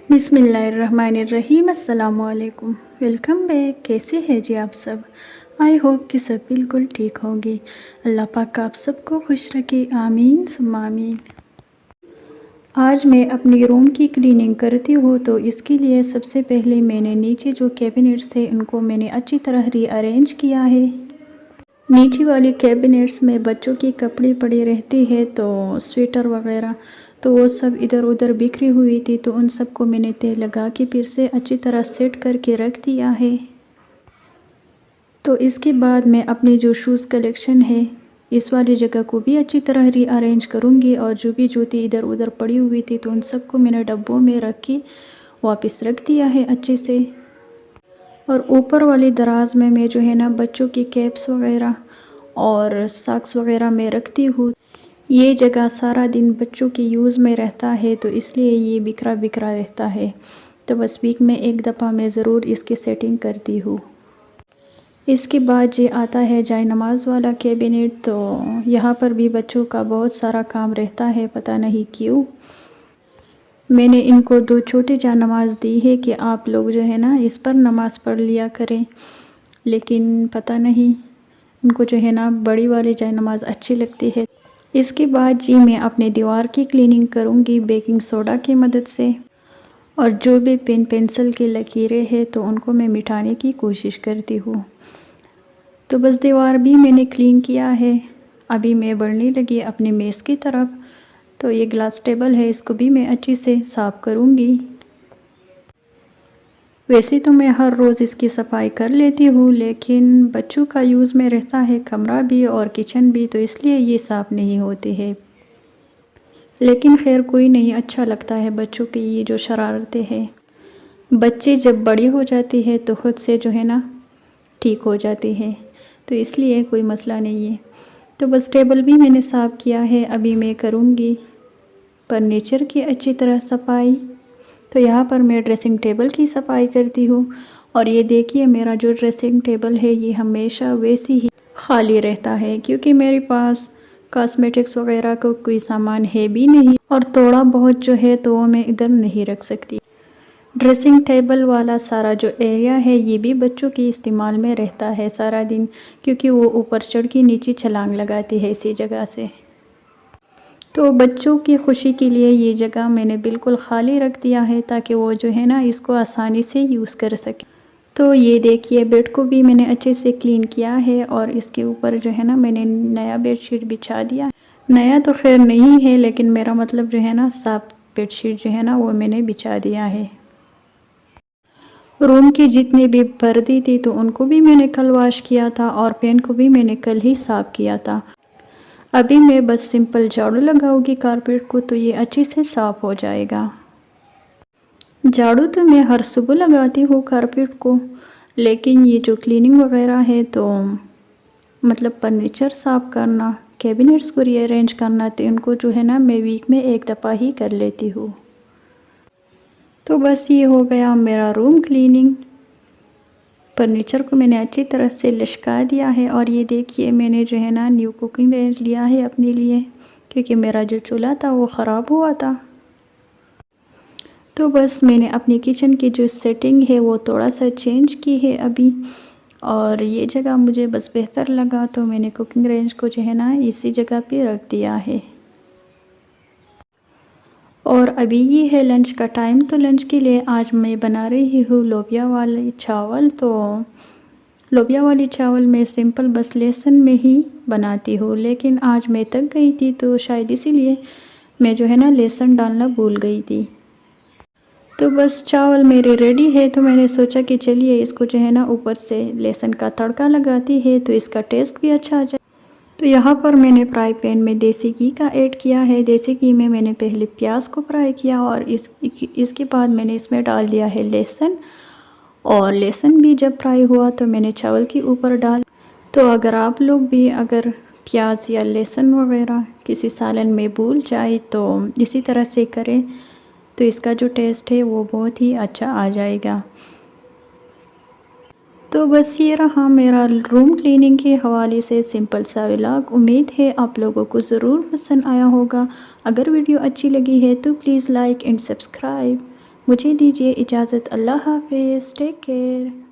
बिस्मिल्लाहिर्रहमानिर्रहीम अस्सलामुअलैकुम। Welcome back. कैसे हैं जी आप सब? आई होप कि सब बिल्कुल ठीक होंगे। अल्लाह पाक आप सबको खुश रखे, आमीन सुम्मा आमीन। आज मैं अपनी रूम की क्लीनिंग करती हूँ, तो इसके लिए सबसे पहले मैंने नीचे जो कैबिनेट्स थे उनको मैंने अच्छी तरह रीअरेंज किया है। नीचे वाली कैबिनेट्स में बच्चों के कपड़े पड़े रहते हैं, तो स्वेटर वगैरह, तो वो सब इधर उधर बिखरी हुई थी, तो उन सबको मैंने तेल लगा के फिर से अच्छी तरह सेट करके रख दिया है। तो इसके बाद मैं अपनी जो शूज़ कलेक्शन है इस वाली जगह को भी अच्छी तरह रीअरेंज करूँगी, और जो भी जूती इधर उधर पड़ी हुई थी तो उन सबको मैंने डब्बों में रख के वापस रख दिया है अच्छे से। और ऊपर वाली दराज में मैं जो है ना बच्चों की कैप्स वगैरह और सॉक्स वगैरह मैं रखती हूँ। ये जगह सारा दिन बच्चों के यूज़ में रहता है, तो इसलिए ये बिखरा बिखरा रहता है, तो बस वीक में एक दफ़ा मैं ज़रूर इसकी सेटिंग करती हूँ। इसके बाद ये आता है जाए नमाज़ वाला कैबिनेट, तो यहाँ पर भी बच्चों का बहुत सारा काम रहता है, पता नहीं क्यों। मैंने इनको 2 छोटे जा नमाज़ दी है कि आप लोग जो है ना इस पर नमाज़ पढ़ लिया करें, लेकिन पता नहीं इनको जो है ना बड़ी वाली जाए नमाज़ अच्छी लगती है। इसके बाद जी मैं अपने दीवार की क्लीनिंग करूँगी बेकिंग सोडा की मदद से, और जो भी पेन पेंसिल की लकीरें हैं तो उनको मैं मिटाने की कोशिश करती हूँ। तो बस दीवार भी मैंने क्लीन किया है। अभी मैं बढ़ने लगी अपनी मेज़ की तरफ, तो ये ग्लास टेबल है, इसको भी मैं अच्छे से साफ़ करूँगी। वैसे तो मैं हर रोज़ इसकी सफाई कर लेती हूँ, लेकिन बच्चों का यूज़ में रहता है कमरा भी और किचन भी, तो इसलिए ये साफ़ नहीं होते हैं। लेकिन खैर कोई नहीं, अच्छा लगता है बच्चों की ये जो शरारतें हैं। बच्चे जब बड़ी हो जाती है तो ख़ुद से जो है ना ठीक हो जाती है, तो इसलिए कोई मसला नहीं है। तो बस टेबल भी मैंने साफ़ किया है। अभी मैं करूँगी फर्नीचर की अच्छी तरह सफाई। तो यहाँ पर मैं ड्रेसिंग टेबल की सफाई करती हूँ, और ये देखिए मेरा जो ड्रेसिंग टेबल है ये हमेशा वैसे ही खाली रहता है, क्योंकि मेरे पास कॉस्मेटिक्स वगैरह का कोई सामान है भी नहीं, और थोड़ा बहुत जो है तो वो मैं इधर नहीं रख सकती। ड्रेसिंग टेबल वाला सारा जो एरिया है ये भी बच्चों के इस्तेमाल में रहता है सारा दिन, क्योंकि वो ऊपर चढ़ के नीचे छलांग लगाती है इसी जगह से। तो बच्चों की खुशी के लिए ये जगह मैंने बिल्कुल खाली रख दिया है, ताकि वो जो है ना इसको आसानी से यूज़ कर सके। तो ये देखिए बेड को भी मैंने अच्छे से क्लीन किया है, और इसके ऊपर जो है ना मैंने नया बेडशीट बिछा दिया। नया तो खैर नहीं है, लेकिन मेरा मतलब जो है ना साफ बेडशीट जो है ना वो मैंने बिछा दिया है। रूम की जितनी भी पर्दे थी तो उनको भी मैंने कल वॉश किया था, और पेन को भी मैंने कल ही साफ़ किया था। अभी मैं बस सिंपल झाड़ू लगाऊंगी कारपेट को, तो ये अच्छे से साफ़ हो जाएगा। झाड़ू तो मैं हर सुबह लगाती हूँ कारपेट को, लेकिन ये जो क्लीनिंग वगैरह है तो मतलब फर्नीचर साफ़ करना, कैबिनेट्स को रीअरेंज करना, तो इनको जो है ना मैं वीक में एक दफ़ा ही कर लेती हूँ। तो बस ये हो गया मेरा रूम क्लीनिंग। फर्नीचर को मैंने अच्छी तरह से लिशका दिया है, और ये देखिए मैंने जो है ना न्यू कुकिंग रेंज लिया है अपने लिए, क्योंकि मेरा जो चूल्हा था वो ख़राब हुआ था। तो बस मैंने अपनी किचन की जो सेटिंग है वो थोड़ा सा चेंज की है अभी, और ये जगह मुझे बस बेहतर लगा, तो मैंने कुकिंग रेंज को जो है ना इसी जगह पे रख दिया है। और अभी ये है लंच का टाइम, तो लंच के लिए आज मैं बना रही हूँ लोबिया वाले चावल। तो लोबिया वाली चावल मैं सिंपल बस लहसुन में ही बनाती हूँ, लेकिन आज मैं थक गई थी, तो शायद इसीलिए मैं जो है ना लहसुन डालना भूल गई थी। तो बस चावल मेरे रेडी है, तो मैंने सोचा कि चलिए इसको जो है ना ऊपर से लहसुन का तड़का लगाती है, तो इसका टेस्ट भी अच्छा आ जाए। तो यहाँ पर मैंने फ्राई पैन में देसी घी का ऐड किया है। देसी घी में मैंने पहले प्याज को फ्राई किया, और इसके बाद मैंने इसमें डाल दिया है लहसुन, और लहसुन भी जब फ्राई हुआ तो मैंने चावल के ऊपर डाल। तो अगर आप लोग भी अगर प्याज या लहसुन वगैरह किसी सालन में भूल जाए तो इसी तरह से करें, तो इसका जो टेस्ट है वो बहुत ही अच्छा आ जाएगा। तो बस ये रहा मेरा रूम क्लीनिंग के हवाले से सिंपल सा व्लॉग। उम्मीद है आप लोगों को ज़रूर पसंद आया होगा। अगर वीडियो अच्छी लगी है तो प्लीज़ लाइक एंड सब्सक्राइब। मुझे दीजिए इजाज़त। अल्लाह हाफ़िज़, टेक केयर।